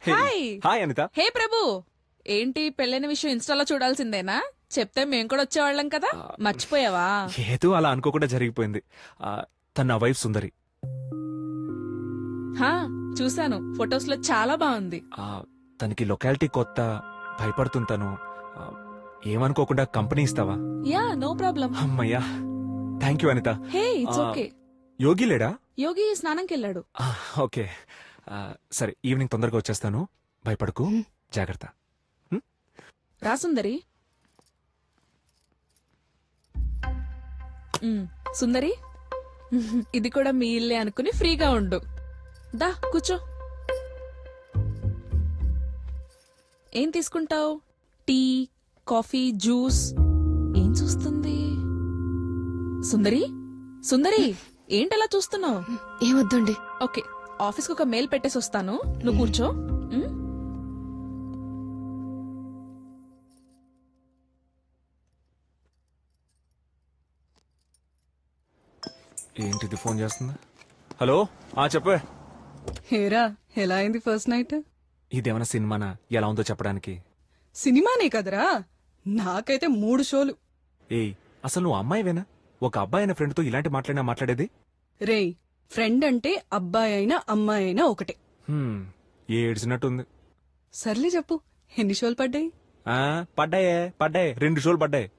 Hi hi Anitha. Hey Prabhu, ఏంటి పెళ్ళైన విషయం ఇన్స్టాలో చూడాల్సిందేనా? చెప్తే మేం కూడా వచ్చేవాళ్ళం కదా, మర్చిపోయావా? ఏదో అలా అనుకోకుండా జరిగిపోయింది. తన నా వైఫ్ సుందరి. హా, చూశాను, ఫొటోస్ లో చాలా బాగుంది. తనకి లొకాలిటీ కొత్త, భయపడుతుంది తను. ఏమనుకోకుండా కంపెనీ ఇస్తావా? Yeah, no problem. అమ్మయ్యా, thank you Anitha. Hey, it's okay. Yogi లేడా? యోగి స్నానంకి వెళ్ళాడు. ఓకే, సరే, ఈవినింగ్ తొందరగా వచ్చేస్తాను. భయపడకు, జాగ్రత్త. రా సుందరి. సుందరి, ఇది కూడా మీ ఇల్లే అనుకుని ఫ్రీగా ఉండు. దా కూర్చో. ఏం తీసుకుంటావు? Tea, coffee, juice? ఏం చూస్తుంది? సుందరి, సుందరి, ఏంటలా చూస్తున్నావు? ఏమొద్దండి. ఓకే, ఆఫీస్కి ఒక మెయిల్ పెట్టేసి వస్తాను, నువ్వు కూర్చో. ఏంటిది ఫోన్ చేస్తుందా? హలో, చెప్పే. హేరా, ఎలా అయింది ఫస్ట్ నైట్? ఇదేమన్నా సినిమానా? ఎలా ఉందో చెప్పడానికి. సినిమానే కదరా, నాకైతే 3 షోలు. ఏయ్, అసలు నువ్వు అమ్మాయివేనా? ఒక అబ్బాయి అయిన ఫ్రెండ్తో ఇలాంటి మాట్లాడేది? రేయ్, ఫ్రెండ్ అంటే అబ్బాయి అయినా అమ్మాయి అయినా ఒకటే. ఏడ్చినట్టుంది. సర్లే చెప్పు, ఎన్ని షోలు పడ్డాయి? పడ్డాయే 2 షోలు పడ్డాయి.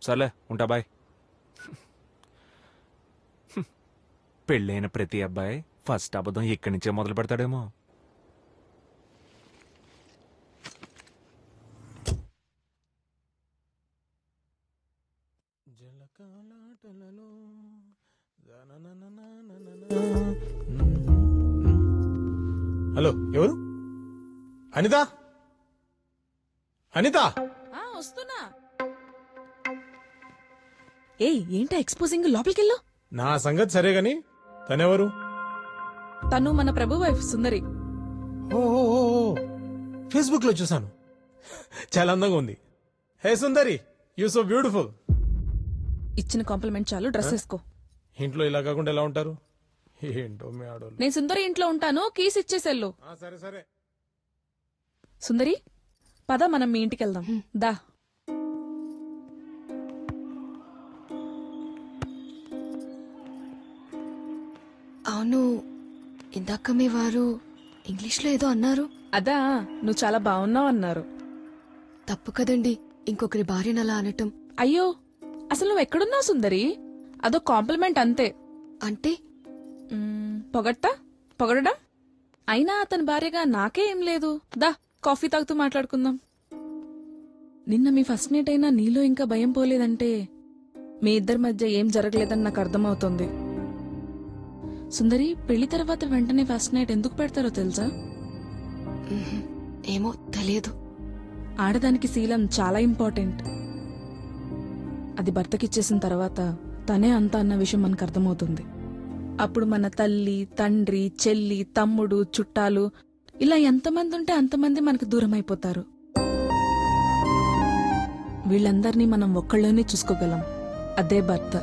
సర్లే, ఉంటా, బాయ్. పెళ్ళైన ప్రతి అబ్బాయి ఫస్ట్ అబద్ధం ఇక్కడి నుంచే మొదలు పెడతాడేమో. హలో, ఎవరు? అనిత, అనిత. వస్తున్నా. ఏయ్, ఏంటా ఎక్స్పోజింగ్? లోపలికెళ్ళు. నా సంగతి సరే గాని తనెవరు? తను మన ప్రభు వైఫ్ సుందరి. ఫేస్బుక్ లో చూసాను, చాలా అందంగా ఉంది. హే సుందరి, యూ సో బ్యూటిఫుల్. ఇచ్చిన కాంప్లిమెంట్ చాలు, డ్రెస్ వేసుకో. ఇంట్లో ఇలా కాకుండా ఎలా ఉంటారు? ఏంటో మీ ఆడోళ్ళు. నేను సుందరి ఇంట్లో ఉంటాను, కీస్ ఇచ్చేసెళ్ళు. సరే సరే. సుందరి, పద మనం మీ ఇంటికి వెళ్దాం, దా. అవును, ఇందాక మీ వారు ఇంగ్లీష్లో ఏదో అన్నారు. అదా, నువ్వు చాలా బాగున్నావు అన్నారు. తప్పు కదండి ఇంకొకరి భార్యను అలా అనటం. అయ్యో, అసలు నువ్వు ఎక్కడున్నావు సుందరి? అదో కాంప్లిమెంట్ అంతే. అంటే పొగడడం? అయినా అతని భార్యగా నాకే ఏం లేదు. దా, కాఫీ తాగుతూ మాట్లాడుకుందాం. నిన్న మీ ఫస్ట్ నైట్ అయినా నీలో ఇంకా భయం పోలేదంటే మీ ఇద్దరి మధ్య ఏం జరగలేదని నాకు అర్థమవుతుంది. సుందరి, పెళ్లి తర్వాత వెంటనే ఫస్ట్ నైట్ ఎందుకు పెడతారో తెలుసా? ఏమో తెలియదు. ఆడదానికి శీలం చాలా ఇంపార్టెంట్. అది భర్తకిచ్చేసిన తర్వాత తనే అంతా అన్న విషయం మనకు అర్థమవుతుంది. అప్పుడు మన తల్లి, తండ్రి, చెల్లి, తమ్ముడు, చుట్టాలు, ఇలా ఎంతమంది ఉంటే అంతమంది మనకు దూరం అయిపోతారు. వీళ్ళందరినీ మనం ఒక్కళ్ళోనే చూసుకోగలం, అదే భర్త.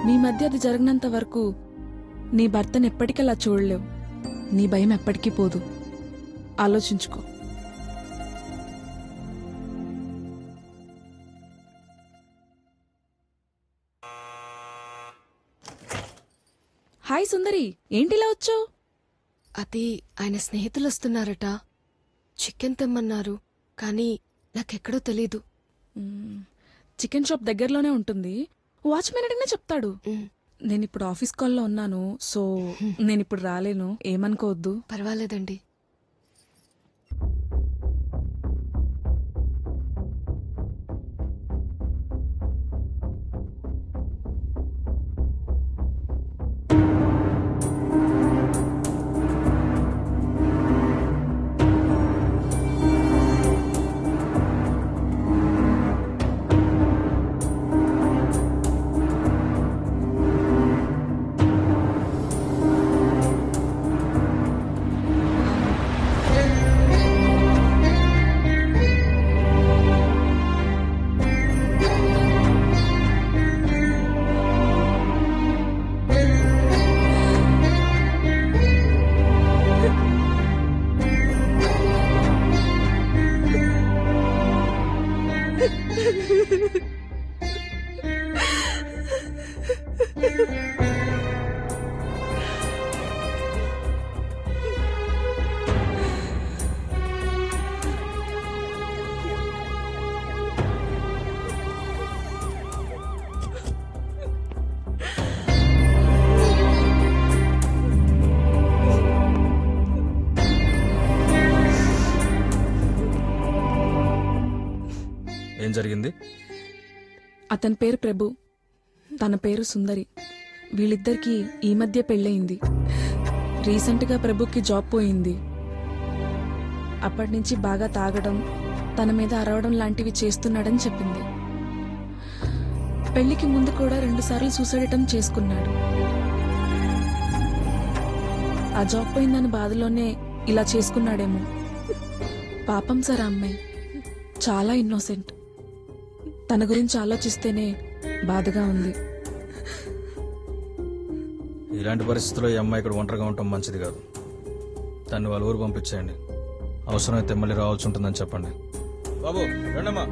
మీ మధ్య అది జరిగినంత వరకు నీ భర్తను ఎప్పటికలా చూడలేవు. నీ భయం ఎప్పటికీ పోదు. ఆలోచించుకో. హాయ్ సుందరి, ఏంటిలా వచ్చావు? అది ఆయన స్నేహితులు వస్తున్నారట, చికెన్ తెమ్మన్నారు, కానీ నాకెక్కడో తెలీదు. చికెన్ షాప్ దగ్గరలోనే ఉంటుంది, వాచ్మెన్ అడిగినా చెప్తాడు. నేనిప్పుడు ఆఫీస్ కాల్లో ఉన్నాను, సో నేనిప్పుడు రాలేను, ఏమనుకోవద్దు. పర్వాలేదండి. జరిగింది? అతని పేరు ప్రభు, తన పేరు సుందరి. వీళ్ళిద్దరికీ ఈ మధ్య పెళ్ళయింది. రీసెంట్గా ప్రభుకి జాబ్ పోయింది. అప్పటినుంచి బాగా తాగడం, తన మీద అరవడం లాంటివి చేస్తున్నాడని చెప్పింది. పెళ్లికి ముందు కూడా 2 సార్లు సూసైడ్ అటెంప్ట్ చేసుకున్నాడు. ఆ జాబ్ పోయిందని బాధలోనే ఇలా చేసుకున్నాడేమో. పాపం సార్ ఆ అమ్మాయి చాలా ఇన్నోసెంట్. తన గురించి ఆలోచిస్తేనే బాధగా ఉంది. ఇలాంటి పరిస్థితుల్లో ఈ అమ్మాయి ఇక్కడ ఒంటరిగా ఉండటం మంచిది కాదు. దాన్ని వాళ్ళ ఊరు పంపించేయండి. అవసరమైతే మళ్ళీ రావాల్సి ఉంటుందని చెప్పండి. బాబు రండమ్మా,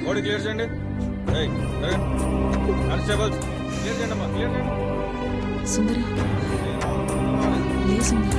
బాడీ క్లియర్ చేయండి. కానిస్టేబుల్స్ క్లియర్ చేయండి అమ్మా, క్లియర్ చేయండి. సుందరి లే సుందరి.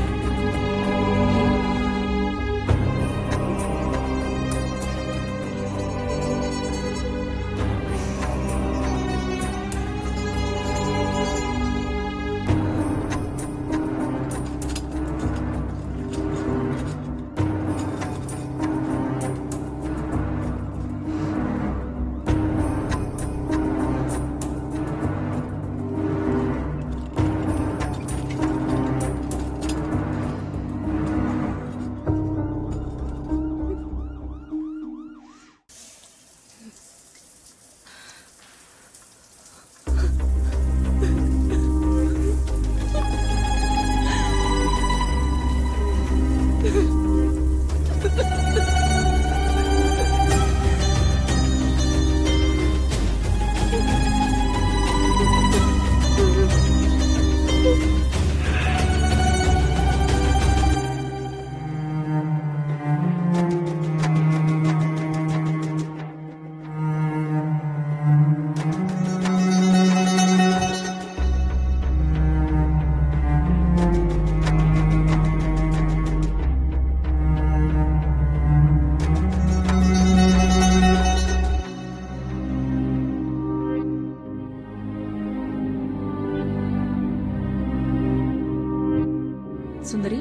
సుందరి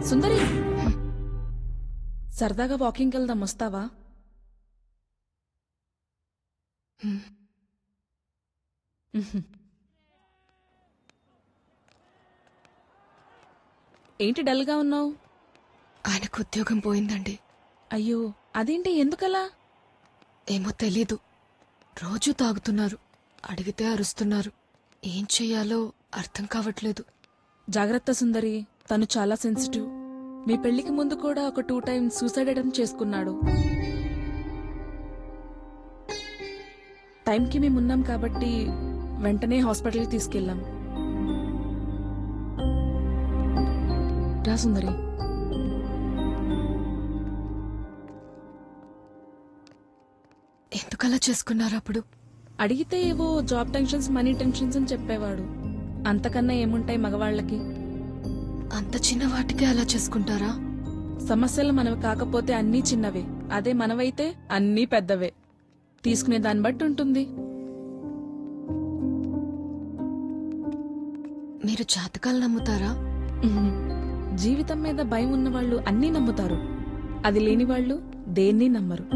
సుందరి, సరదాగా వాకింగ్కి వెళ్దాం, వస్తావా? ఏంటి డల్గా ఉన్నావు? ఆయనకు ఉద్యోగం పోయిందండి. అయ్యో, అదేంటి, ఎందుకలా? ఏమో తెలీదు. రోజూ తాగుతున్నారు, అడిగితే అరుస్తున్నారు. ఏం చెయ్యాలో అర్థం కావట్లేదు. జాగ్రత్త సుందరి, తను చాలా సెన్సిటివ్. మీ పెళ్లికి ముందు కూడా ఒక 2 టైమ్స్ సూసైడ్ అటెంప్ట్ చేసుకున్నాడు. టైంకి మేమున్నాం కాబట్టి వెంటనే హాస్పిటల్కి తీసుకెళ్ళాం. రా సుందరి. ఎందుకలా చేసుకున్నారు? అప్పుడు అడిగితే ఏవో జాబ్ టెన్షన్స్, మనీ టెన్షన్స్ అని చెప్పేవాడు. అంతకన్నా ఏముంటాయి మగవాళ్ళకి? అంత చిన్న వాటికే అలా చేసుకుంటారా? సమస్యలు మనవి కాకపోతే అన్నీ చిన్నవే, అదే మనవైతే అన్నీ పెద్దవే. తీసుకునే దాన్ని బట్టి ఉంటుంది. మీరు జాతకాలు నమ్ముతారా? ఉహుం. జీవితం మీద భయం ఉన్నవాళ్లు అన్నీ నమ్ముతారు. అది లేని వాళ్ళు దేన్నీ నమ్మరు.